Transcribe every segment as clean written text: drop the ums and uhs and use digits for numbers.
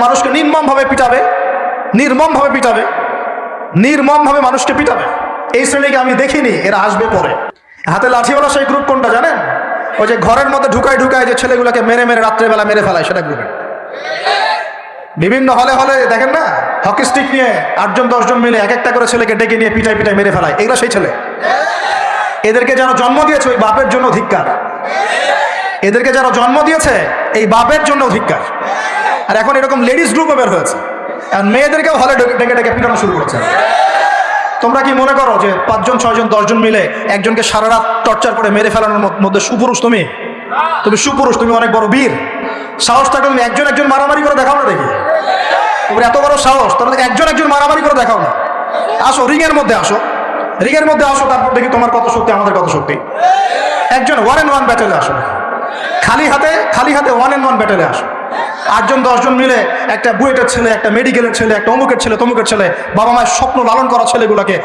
মানুষকে নির্মমভাবে পিটাবে, নির্মমভাবে পিটাবে, নির্মমভাবে মানুষকে পিটাবে। এই শ্রেণীকে আমি দেখিনি, এরা আসবে পরে। হাতে লাঠিওয়ালা সেই গ্রুপ কোনটা জানেন? ওই যে ঘরের মধ্যে ঢুকায় ঢুকায় যে ছেলেগুলোকে মেরে মেরে রাত্রেবেলা মেরে ফেলায়, সেটা গ্রুপে। বিভিন্ন হলে হলে দেখেন না, হকি স্টিক নিয়ে 8জন 10জন মিলে এক একটা করে ছেলেকে ডেকে নিয়ে পিটাই পিটাই মেরে ফেলায়। এগুলো সেই ছেলে। এদেরকে যারা জন্ম দিয়েছে ওই বাপের জন্য ধিক্কার। এদেরকে যারা জন্ম দিয়েছে এই বাপের জন্য ধিক্কার। আর এখন এরকম লেডিস গ্রুপও বের হয়েছে, আর মেয়েদেরকেও হলে ডেকে ডেকে পিটানো শুরু করেছে। তোমরা কি মনে করো যে 5জন 6জন 10জন মিলে একজনকে সারা রাত টর্চার করে মেরে ফেলানোর মধ্যে সুপুরুষ? তুমি সুপুরুষ, তুমি অনেক বড় বীর। সাহস থাকলে তুমি একজন একজন মারামারি করে দেখাও না দেখি। তোমার এত বড় সাহস, তাহলে একজন মারামারি করে দেখাও না। আসো রিংয়ের মধ্যে, আসো রিংয়ের মধ্যে আসো, তারপর দেখি তোমার কত শক্তি, আমাদের কত শক্তি। একজন 1-on-1 ব্যাটেলে আসো, খালি হাতে 1-on-1 ব্যাটেলে আসো। 8জন 10জন মিলে একটা বুয়েটের ছেলে, একটা মেডিকেলের ছেলে, একটা অমুকের ছেলে, তমুকের ছেলে, বাবা মায়ের স্বপ্ন লালন করা ছেলেগুলোকে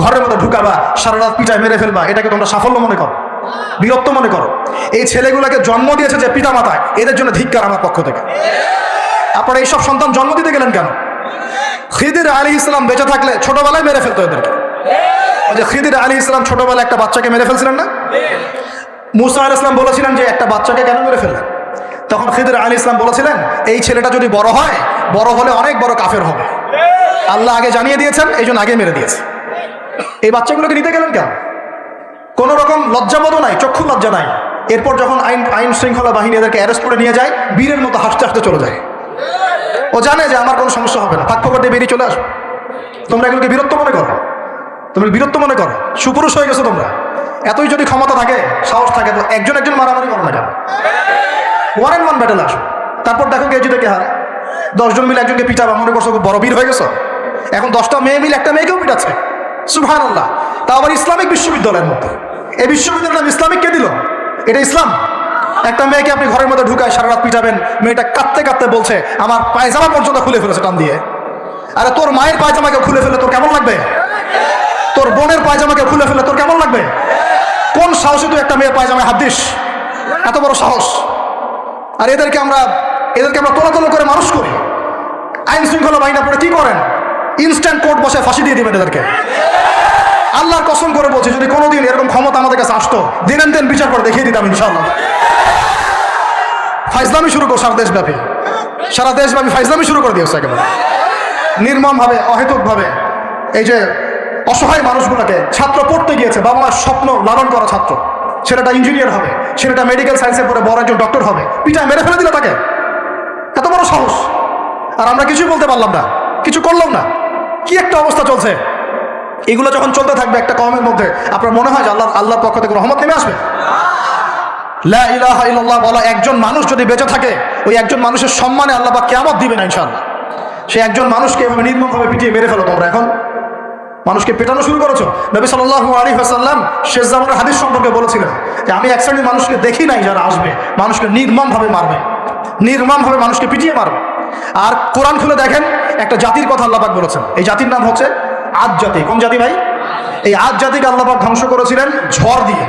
ঘরের মধ্যে ঢুকাবা, সারা রাত পিটায় মেরে ফেলবা। এটাকে তোমরা সাফল্য মনে করো, বীরত্ব মনে করো? এই ছেলেগুলোকে জন্ম দিয়েছে যে পিতা মাতায়, এদের জন্য ধিক্কার আমার পক্ষ থেকে। আপনারা এইসব সন্তান জন্ম দিতে গেলেন কেন? খিদির আলাইহিস সালাম বেঁচে থাকলে ছোটবেলায় মেরে ফেলতো এদেরকে। ওই যে খিদির আলাইহিস সালাম ছোটবেলায় একটা বাচ্চাকে মেরে ফেলছিলেন না? মুসা আলাইহিস সালাম বলেছিলেন যে একটা বাচ্চাকে কেন মেরে ফেললেন? তখন খিদির আলাইহিস সালাম বলেছিলেন এই ছেলেটা যদি বড় হয়, বড় হলে অনেক বড় কাফের হবে। আল্লাহ আগে জানিয়ে দিয়েছেন, এই জন্য আগে মেরে দিয়েছে। এই বাচ্চাগুলোকে নিতে গেলেন কেন? কোন রকম লজ্জাবোধও নাই, চক্ষু লজ্জা নাই। এরপর যখন আইন শৃঙ্খলা বাহিনী এদেরকে অ্যারেস্ট করে নিয়ে যায়, বীরের মতো হাসতে হাসতে চলে যায়। ও জানে যে আমার কোনো সমস্যা হবে না, ফাঁক দিয়ে বেরিয়ে চলে আসো। তোমরা এগুলোকে বীরত্ব মনে করো? তোমরা বীরত্ব মনে করো? সুপুরুষ হয়ে গেছো তোমরা। এতই যদি ক্ষমতা থাকে, সাহস থাকে, তো একজন মারামারি করো না কেন? 1-on-1 ব্যাটেলে আসো, তারপর দেখো কে জিতে কে হারে। 10জন মিলে একজনকে পিটাবা, মনে করছো বড় বীর হয়ে গেছো। এখন 10টা মেয়ে মিলে একটা মেয়েকেও পিটাচ্ছে, সুবহানাল্লাহ। তা আবার ইসলামিক বিশ্ববিদ্যালয়ের মধ্যে। এই বিশ্ববিদ্যালয় ইসলামিক কে দিল? এটা ইসলাম? একটা মেয়েকে আপনি ঘরের মধ্যে ঢুকায় সারা রাত পিটাবেন, মেয়েটা কাঁদতে কাঁদতে বলছে আমার পায়জামা পর্যন্ত খুলে ফেলেছে টান দিয়ে। আরে তোর মায়ের পায়জামাকে খুলে ফেলে তোর কেমন লাগবে? তোর বোনের পায়জামাকে খুলে ফেলে তোর কেমন লাগবে? কোন সাহসে তুই একটা মেয়ের পায়জামায় হাত দিস? এত বড় সাহস! আর এদেরকে আমরা তোলা করে মানুষ করি। আইন শৃঙ্খলা বাহিনী আপনারা কি করেন? ইনস্ট্যান্ট কোর্ট বসে ফাঁসি দিয়ে দিবেন এদেরকে। আল্লাহর কসম করে বলছি, যদি কোনোদিন এরকম ক্ষমতা আমাদের কাছে আসতো, দিন বিচার করে দেখিয়ে দিতাম ইনশাআল্লাহ। ফাইজলামি শুরু করো সারা দেশব্যাপী ফাইজলামি শুরু করে দিয়েছে একেবারে নির্মমভাবে, অহেতুকভাবে। এই যে অসহায় মানুষগুলোকে, ছাত্র পড়তে গিয়েছে, বাবা মার স্বপ্ন লালন করা ছাত্র, ছেলেটা ইঞ্জিনিয়ার হবে, ছেলেটা মেডিকেল সায়েন্সে পড়ে বড় একজন ডক্টর হবে, পিটায় মেরে ফেলে দিল তাকে। এত বড় সাহস! আর আমরা কিছুই বলতে পারলাম না, কিছু করলাম না। কি একটা অবস্থা চলছে! এগুলো যখন চলতে থাকবে একটা কওমের মধ্যে, আপনার মনে হয় যে আল্লাহর পক্ষ থেকে রহমত নেমে আসবে? লা ইলাহা ইল্লাল্লাহ বলা একজন মানুষ যদি বেঁচে থাকে, ওই একজন মানুষের সম্মানে আল্লাহ পাক কিয়ামত দিবেন ইনশাআল্লাহ। সেই একজন মানুষকে এভাবে নির্মমভাবে পিটিয়ে মেরে ফেলো তোমরা। এখন মানুষকে পেটানো শুরু করেছো। নবী সাল্লাল্লাহু আলাইহি ওয়াসাল্লাম শেষ জামানের হাদিস সম্পর্কে বলেছিলেন যে আমি এক শ্রেণীর মানুষকে দেখি নাই যারা আসবে, মানুষকে নির্মমভাবে মারবে, নির্মমভাবে মানুষকে পিটিয়ে মারবে। আর কোরআন খুলে দেখেন, একটা জাতির কথা আল্লাহ পাক বলেছেন। এই জাতির নাম হচ্ছে আদ জাতি। কোন জাতি ভাই? এই আদ জাতিকে আল্লাহ পাক ধ্বংস করেছিলেন ঝড় দিয়ে,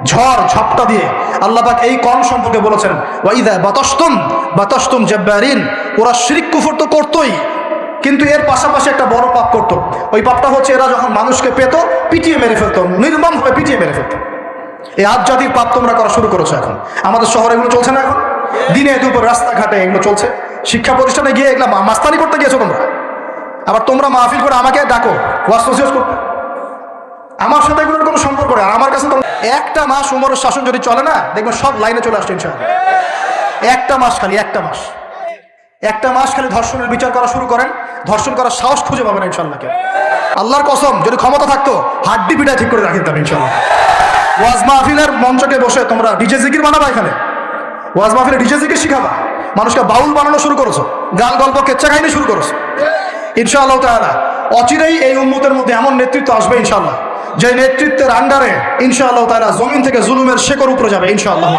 ঝড়টা দিয়ে। আল্লাহ পাক এই কওম সম্পর্কে বলেছেন ওয়াইদা বাতাসতুম জাব্বারিন। ওরা শিরক কুফর তো করতোই, কিন্তু এর পাশাপাশি একটা বড় পাপ করতো। ওই পাপটা হচ্ছে এরা যখন মানুষকে পেত, পিটিয়ে মেরে ফেলতো, নির্মমভাবে পিটিয়ে মেরে ফেলতো। এই আদ জাতির পাপ তোমরা করা শুরু করেছো। এখন আমাদের শহরে এগুলো চলছে না? এখন দিনে দুপুর রাস্তাঘাটে এগুলো চলছে। শিক্ষা প্রতিষ্ঠানে গিয়ে এগুলো মাস্তানি করতে গিয়েছো তোমরা। আবার তোমরা মাহফিল করে আমাকে ডাকো ওয়াজ নসিহত করতে, আমার সাথে এগুলোর কোনো সম্পর্ক নেই। আমার কাছে তো একটা মাস উমরের শাসন যদি চলে না, দেখবেন সব লাইনে চলে আসছে ইনশাআল্লাহ। একটা মাস খালি ধর্ষণের বিচার করা শুরু করেন, ধর্ষণ করার সাহস খুঁজে পাবেন ইনশাআল্লাহ। আল্লাহর কসম, যদি ক্ষমতা থাকতো হাড্ডি পিটায় ঠিক করে রাখি দিতাম ইনশাআল্লাহ। ওয়াজ মাহফিলের মঞ্চকে বসে তোমরা ডিজে জিকির বানাবা, এখানে ওয়াজ মাহফিলে ডিজে জিকির শিখাবা, মানুষকে বাউল বানানো শুরু করেছো, গান গল্প কেচ্চা কাহিনী শুরু করেছো। ইনশাআল্লাহ তাআলা অচিরেই এই উম্মতের মধ্যে এমন নেতৃত্ব আসবে ইনশাআল্লাহ, যে নেতৃত্বের আন্ডারে ইনশাআল্লাহ তাআলা জমিন থেকে জুলুমের শেকড় উপরে যাবে ইনশাআল্লাহ।